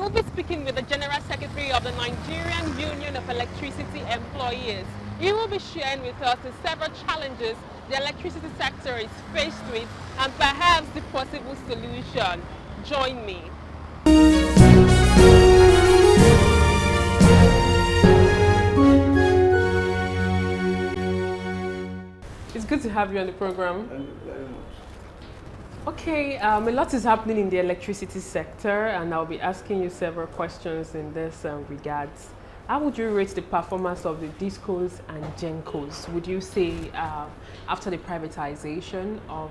will be speaking with the General Secretary of the Nigerian Union of Electricity Employees. He will be sharing with us the several challenges the electricity sector is faced with and perhaps the possible solution. Join me. It's good to have you on the program. Thank you very much. Okay, a lot is happening in the electricity sector, and I'll be asking you several questions in this regards. How would you rate the performance of the DISCOs and GENCOs? Would you say after the privatization of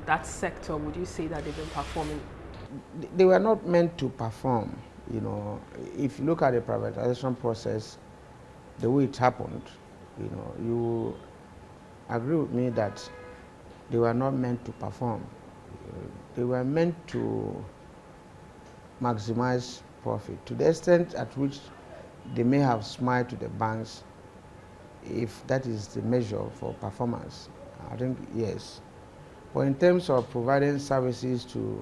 that sector, would you say that they've been performing? They were not meant to perform. You know, if you look at the privatization process, the way it happened, you know, you agree with me that they were not meant to perform. They were meant to maximize profit to the extent at which they may have smiled to the banks, if that is the measure for performance. I think yes. But in terms of providing services to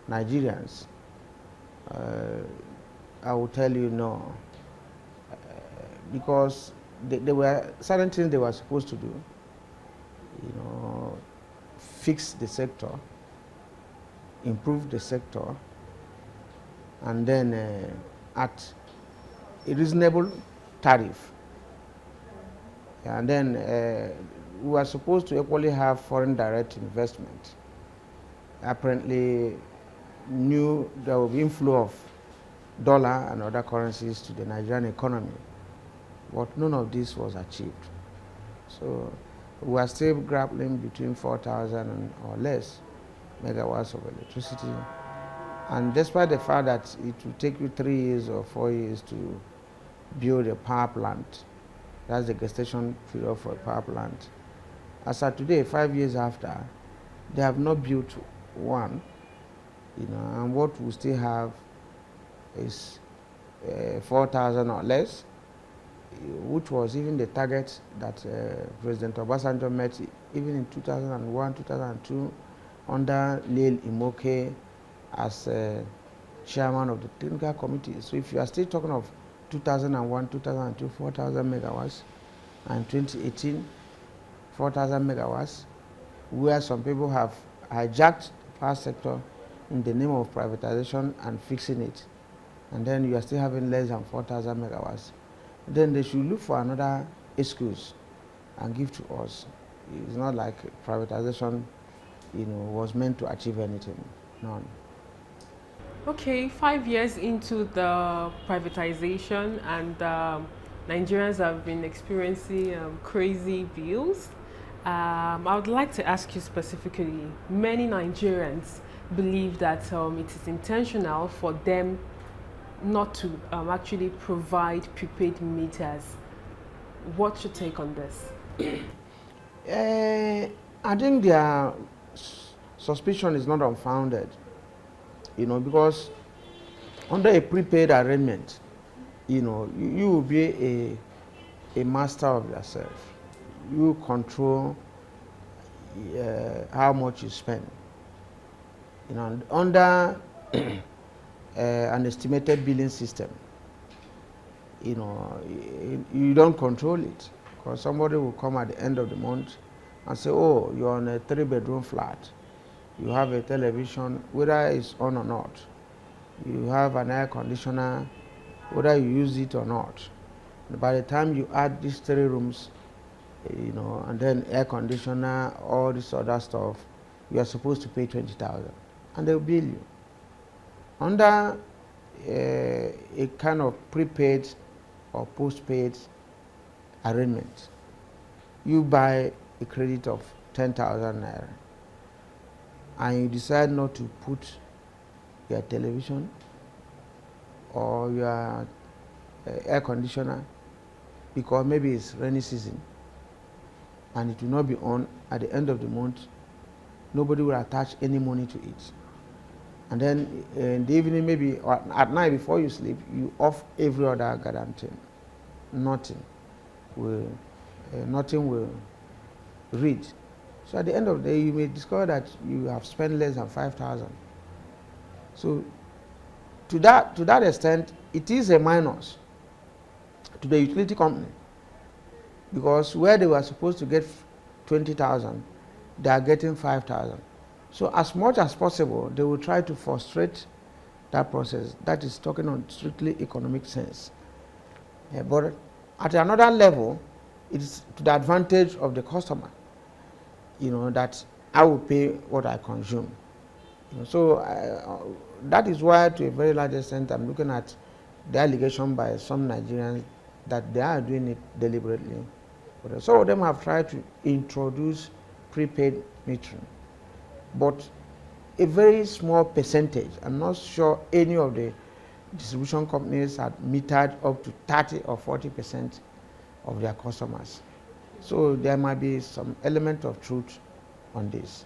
Nigerians, I will tell you no, because there were certain things they were supposed to do. You know, fix the sector, improve the sector, and then at a reasonable tariff. And then we were supposed to equally have foreign direct investment. Apparently, knew there will be inflow of dollar and other currencies to the Nigerian economy, but none of this was achieved. So we are still grappling between 4,000 or less megawatts of electricity. And despite the fact that it will take you 3 years or 4 years to build a power plant, that's the gestation period for a power plant. As of today, 5 years after, they have not built one, you know, and what we still have is 4,000 or less, which was even the target that President Obasanjo met even in 2001, 2002, under Neil Imoke as chairman of the technical committee. So if you are still talking of 2001, 2002, 4,000 megawatts, and 2018, 4,000 megawatts, where some people have hijacked the power sector in the name of privatization and fixing it, and then you are still having less than 4,000 megawatts, then they should look for another excuse and give to us. It's not like privatization, you know, was meant to achieve anything. None. Okay, 5 years into the privatization, and Nigerians have been experiencing crazy bills. I would like to ask you specifically, many Nigerians believe that it is intentional for them not to actually provide prepaid meters. What's your take on this? I think their suspicion is not unfounded, you know, because under a prepaid arrangement, you know, you will be a master of yourself. You control how much you spend. You know, under an estimated billing system, you know, you don't control it, because somebody will come at the end of the month and say, oh, you're on a 3-bedroom flat. You have a television, whether it's on or not. You have an air conditioner, whether you use it or not. By the time you add these 3 rooms, you know, and then air conditioner, all this other stuff, you are supposed to pay 20,000, and they'll bill you. Under a kind of prepaid or postpaid arrangement, you buy a credit of 10,000 naira, and you decide not to put your television or your air conditioner because maybe it's rainy season and it will not be on at the end of the month. Nobody will attach any money to it. And then in the evening, maybe at night before you sleep, you off every other goddamn thing. Nothing will read. So at the end of the day, you may discover that you have spent less than 5,000. So to that extent, it is a minus to the utility company, because where they were supposed to get 20,000, they are getting 5,000. So as much as possible, they will try to frustrate that process. That is talking on strictly economic sense. But at another level, it is to the advantage of the customer, that I will pay what I consume. So that is why, to a very large extent, I'm looking at the allegation by some Nigerians that they are doing it deliberately. But some of them have tried to introduce prepaid metering, but a very small percentage. I'm not sure any of the distribution companies had metered up to 30 or 40% of their customers. So there might be some element of truth on this.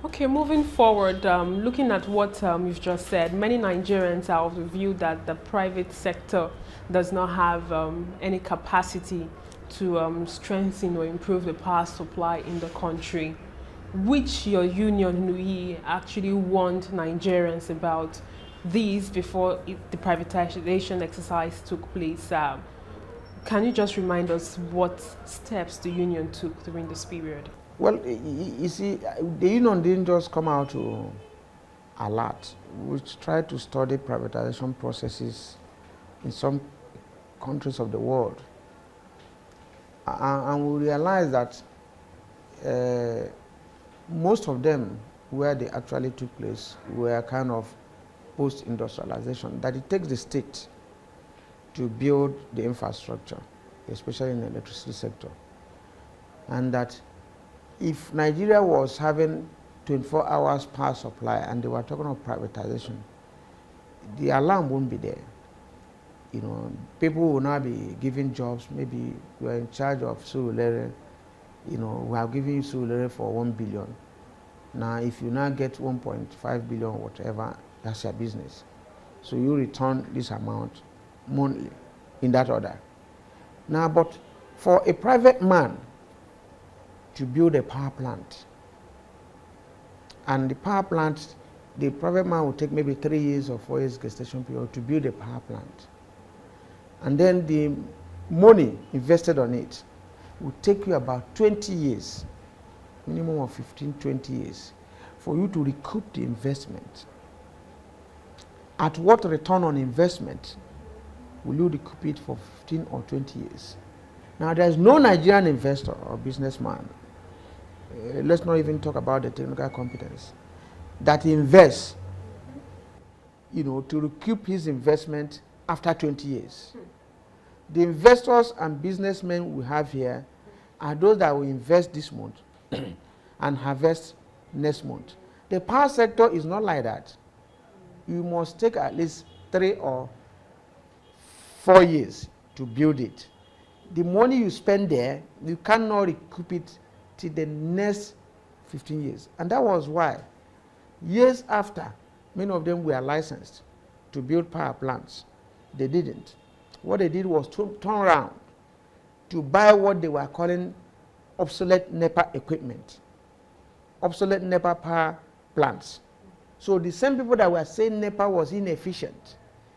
Okay, moving forward, looking at what you've just said, many Nigerians are of the view that the private sector does not have any capacity to strengthen or improve the power supply in the country, which your union, NUI, actually warned Nigerians about these before the privatization exercise took place. Can you just remind us what steps the union took during this period? Well, you see, the union didn't just come out to alert. We tried to study privatization processes in some countries of the world. And we realized that most of them, where they actually took place, were kind of post-industrialization, that it takes the state to build the infrastructure, especially in the electricity sector. And that if Nigeria was having 24 hours power supply and they were talking of privatization, the alarm won't be there. People will now be given jobs. Maybe you are in charge of Surulere, we are giving you Surulere for 1 billion. Now, if you now get 1.5 billion, whatever, that's your business. So you return this amount monthly in that order. Now, but for a private man to build a power plant, and the power plant, the private man will take maybe 3 years or 4 years gestation period to build a power plant. And then the money invested on it will take you about 20 years, minimum of 15, 20 years, for you to recoup the investment. At what return on investment will you recoup it for 15 or 20 years? Now, there's no Nigerian investor or businessman, let's not even talk about the technical competence, that invests, to recoup his investment after 20 years. The investors and businessmen we have here are those that will invest this month and harvest next month. The power sector is not like that. You must take at least 3 or 4 years to build it. The money you spend there, you cannot recoup it till the next 15 years. And that was why, years after, many of them were licensed to build power plants. They didn't. What they did was to turn around to buy what they were calling obsolete NEPA equipment, obsolete NEPA power plants. So the same people that were saying NEPA was inefficient,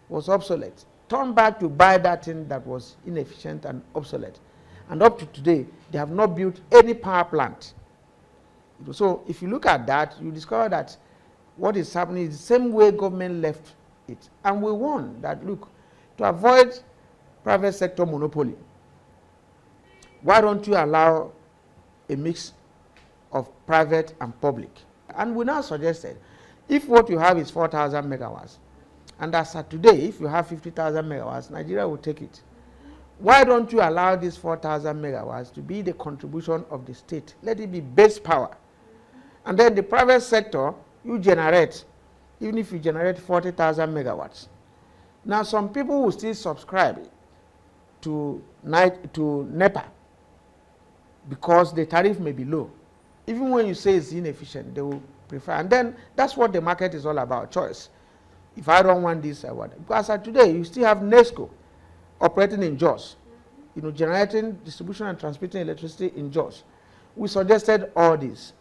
was obsolete, turned back to buy that thing that was inefficient and obsolete. And up to today, they have not built any power plant. So if you look at that, you discover that what is happening is the same way government left it. And we warn that, look, to avoid private sector monopoly, why don't you allow a mix of private and public? And we now suggested, if what you have is 4,000 megawatts, and as of today, if you have 50,000 megawatts, Nigeria will take it. Why don't you allow these 4,000 megawatts to be the contribution of the state? Let it be base power. And then the private sector, you generate, even if you generate 40,000 megawatts. Now, some people will still subscribe to NEPA because the tariff may be low. Even when you say it's inefficient, they will prefer. And then that's what the market is all about, choice. If I don't want this, I want it. Because today, you still have NESCO operating in Jos, generating, distribution and transmitting electricity in Jos. We suggested all this,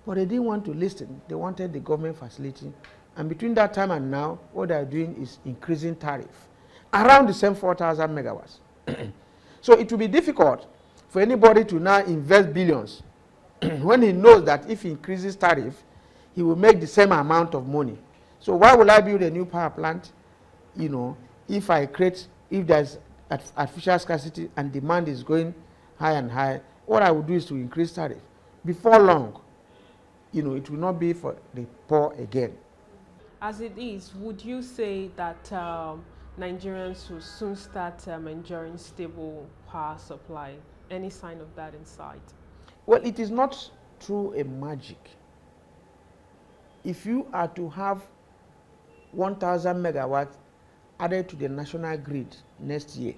but they didn't want to listen. They wanted the government facility And between that time and now, what they are doing is increasing tariff around the same 4,000 megawatts. So it will be difficult for anybody to now invest billions when he knows that if he increases tariff, he will make the same amount of money. So why will I build a new power plant, if there's artificial scarcity and demand is going high and high? What I will do is to increase tariff. Before long, it will not be for the poor again. As it is, would you say that Nigerians will soon start enjoying stable power supply? Any sign of that in sight? Well, it is not through a magic. If you are to have 1,000 megawatts added to the national grid next year,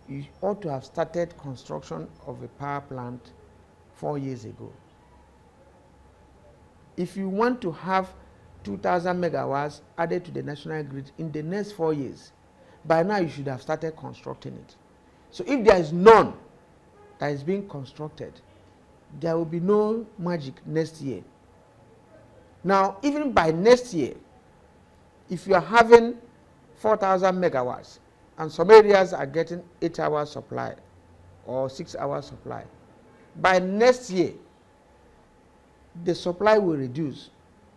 you ought to have started construction of a power plant 4 years ago. If you want to have 2,000 megawatts added to the national grid in the next 4 years, by now you should have started constructing it. So if there is none that is being constructed, there will be no magic next year. Now, even by next year, if you are having 4,000 megawatts and some areas are getting 8 hours supply or 6 hours supply, by next year, the supply will reduce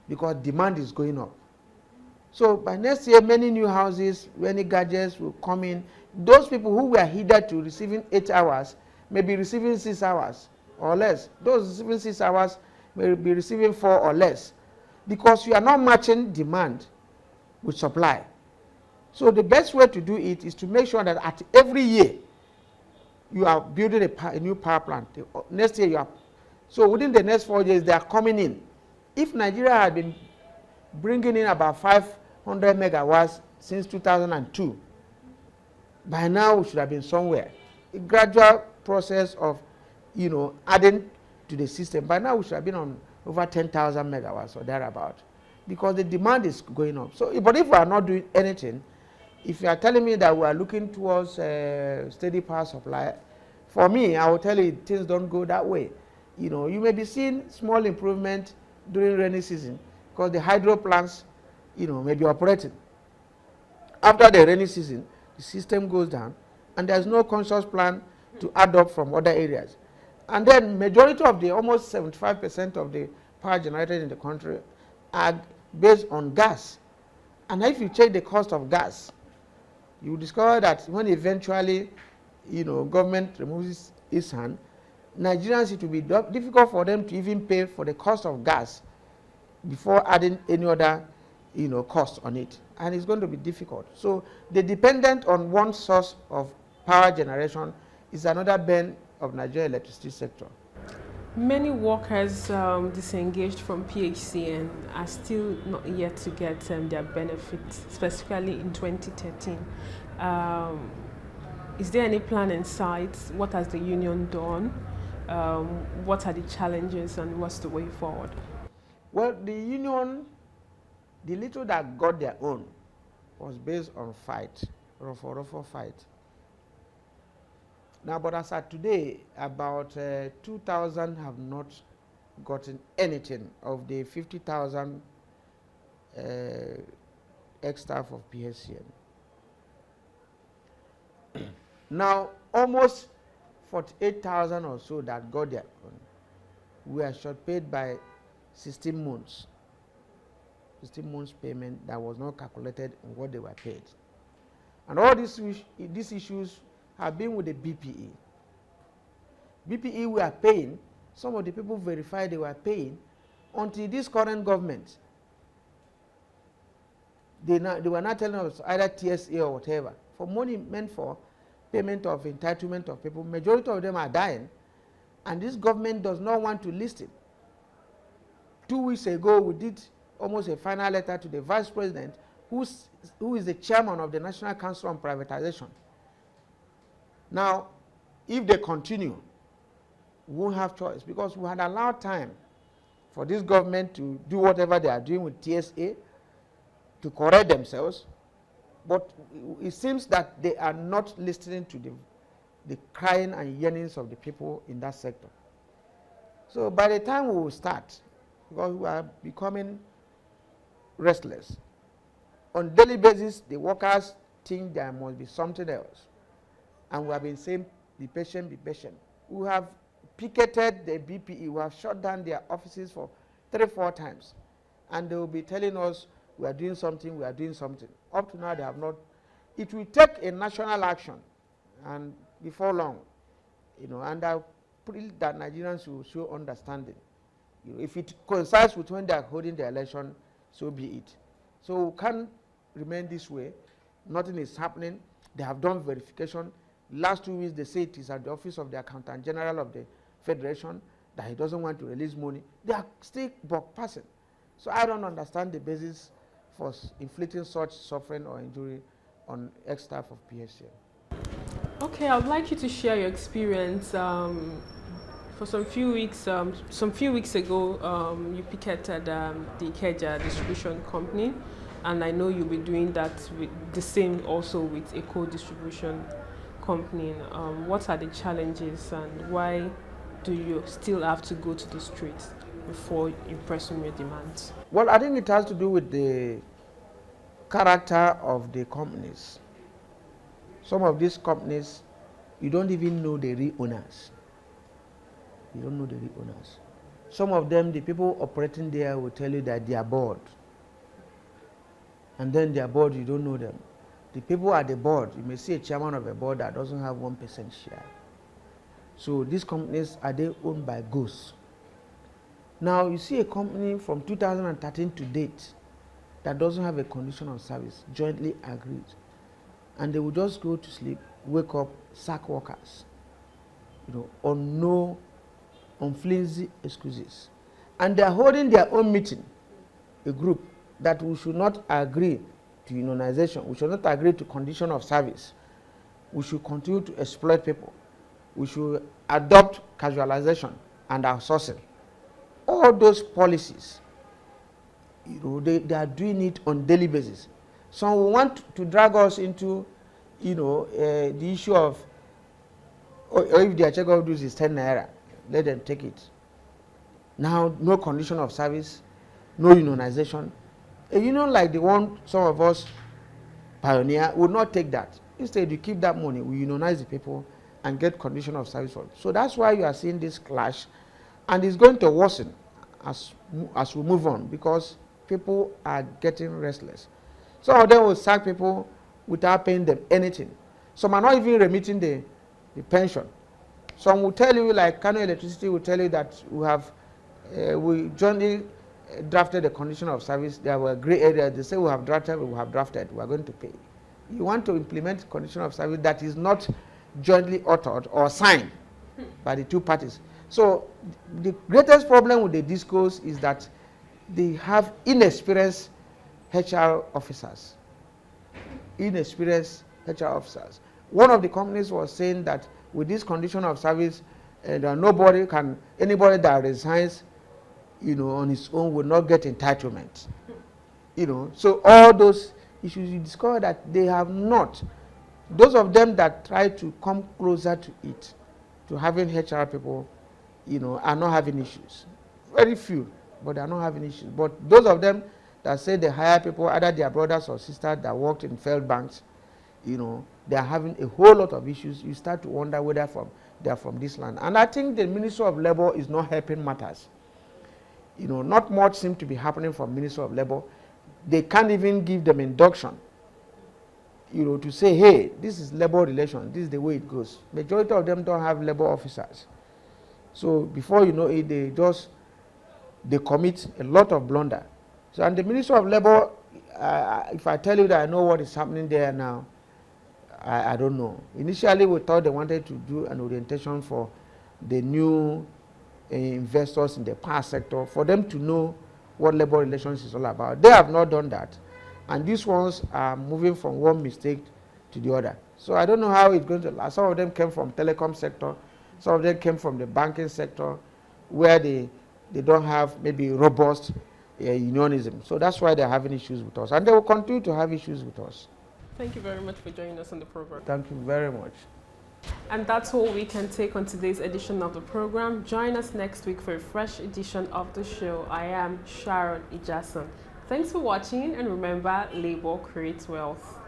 because demand is going up. So by next year, many new houses, many gadgets will come in. Those people who were hindered to receiving 8 hours may be receiving 6 hours or less. Those receiving 6 hours may be receiving 4 or less, because you are not matching demand with supply. So the best way to do it is to make sure that at every year you are building a new power plant. Next year you are. So within the next 4 years they are coming in. If Nigeria had been bringing in about 500 megawatts since 2002, by now we should have been somewhere. A gradual process of, adding to the system. By now we should have been on over 10,000 megawatts or thereabout, because the demand is going up. So, but if we are not doing anything, if you are telling me that we are looking towards steady power supply, for me, I will tell you things don't go that way. You may be seeing small improvement during rainy season because the hydro plants, may be operating. After the rainy season, the system goes down and there's no conscious plan to add up from other areas. And then majority of the, almost 75% of the power generated in the country are based on gas. And if you check the cost of gas, you will discover that when eventually, government removes its hand, Nigerians, it will be difficult for them to even pay for the cost of gas before adding any other, cost on it. And it's going to be difficult. So the dependent on one source of power generation is another bane of Nigerian electricity sector. Many workers disengaged from PHCN are still not yet to get their benefits, specifically in 2013. Is there any plan in sight? What has the union done? What are the challenges and what's the way forward? Well, the union, the little that got their own was based on fight, rough fight. Now, but as of today, about 2,000 have not gotten anything of the 50,000 ex-staff of PHCN. Now, almost 48,000 or so that got their own were short paid by 16 months. 16 months payment that was not calculated in what they were paid. And all these issues have been with the BPE. BPE were paying, some of the people verified they were paying until this current government. They were not telling us either TSA or whatever. For money meant for payment of entitlement of people, majority of them are dying, and this government does not want to listen. 2 weeks ago, we did almost a final letter to the Vice President, who is the chairman of the National Council on Privatization. Now, if they continue, we won't have choice, because we had allowed time for this government to do whatever they are doing with TSA, to correct themselves, but it seems that they are not listening to the crying and yearnings of the people in that sector. So by the time we will start, because we are becoming restless. On daily basis, the workers think there must be something else. And we have been saying, be patient, be patient. We have picketed the BPE, we have shut down their offices for 3-4 times. And they will be telling us, we are doing something, we are doing something. Up to now, they have not. It will take a national action, and before long, and I pray that Nigerians will show understanding. If it coincides with when they are holding the election, so be it. So we can't remain this way. Nothing is happening. They have done verification. Last 2 weeks, they say it is at the office of the Accountant General of the Federation that he doesn't want to release money. They are still passing. So I don't understand the basis for inflicting such suffering or injury on ex-staff of PSCL. Okay, I would like you to share your experience. For some few weeks ago, you picketed the Ikeja distribution company, and I know you'll be doing that with the same also with a co-distribution company. What are the challenges, and why do you still have to go to the streets before impressing your demands? Well, I think it has to do with the character of the companies. Some of these companies, you don't even know the real owners. You don't know the real owners. Some of them, the people operating there will tell you that they are bored. And then they are bored, you don't know them. The people at the board, you may see a chairman of a board that doesn't have 1% share. So these companies, are they owned by ghosts? Now, you see a company from 2013 to date that doesn't have a condition of service, jointly agreed. And they will just go to sleep, wake up, sack workers, on flimsy excuses. And they are holding their own meeting, a group, that we should not agree to unionization, we should not agree to condition of service. We should continue to exploit people. We should adopt casualization and outsourcing. All those policies, they are doing it on daily basis. Some want to drag us into, the issue of, or if their check of dues is 10 naira, let them take it. Now, no condition of service, no unionization. A union like the one some of us pioneer would not take that. Instead, you keep that money, we unionize the people and get condition of service for it. So that's why you are seeing this clash, and it's going to worsen as we move on, because people are getting restless. Some of them will sack people without paying them anything. Some are not even remitting the pension. Some will tell you, like Kano Electricity will tell you that we jointly drafted the condition of service. There were gray areas. They say we have drafted, we are going to pay. You want to implement condition of service that is not jointly authored or signed by the two parties. So the greatest problem with the discourse is that they have inexperienced HR officers. Inexperienced HR officers. One of the companies was saying that with this condition of service, anybody that resigns, on his own will not get entitlement. So all those issues, you discover that they have not. Those of them that try to come closer to it, to having HR people, are not having issues. Very few, but they are not having issues. But those of them that say they hire people, either their brothers or sisters that worked in failed banks, they are having a whole lot of issues. You start to wonder whether they are from this land. And I think the Ministry of Labor is not helping matters. Not much seems to be happening from Ministry of Labor. They can't even give them induction, to say, hey, this is labor relations, this is the way it goes. Majority of them don't have labor officers. So before you know it, they commit a lot of blunder. So, and the Ministry of Labor, if I tell you that I know what is happening there now, I don't know. Initially, we thought they wanted to do an orientation for the new investors in the power sector, for them to know what labor relations is all about. They have not done that. And these ones are moving from one mistake to the other. So I don't know how it's going to last. Some of them came from telecom sector. Some of them came from the banking sector, where they don't have maybe robust unionism. So that's why they're having issues with us. And they will continue to have issues with us. Thank you very much for joining us on the program. Thank you very much. And that's all we can take on today's edition of the program. Join us next week for a fresh edition of the show. I am Sharon Ijason. Thanks for watching, and remember, labor creates wealth.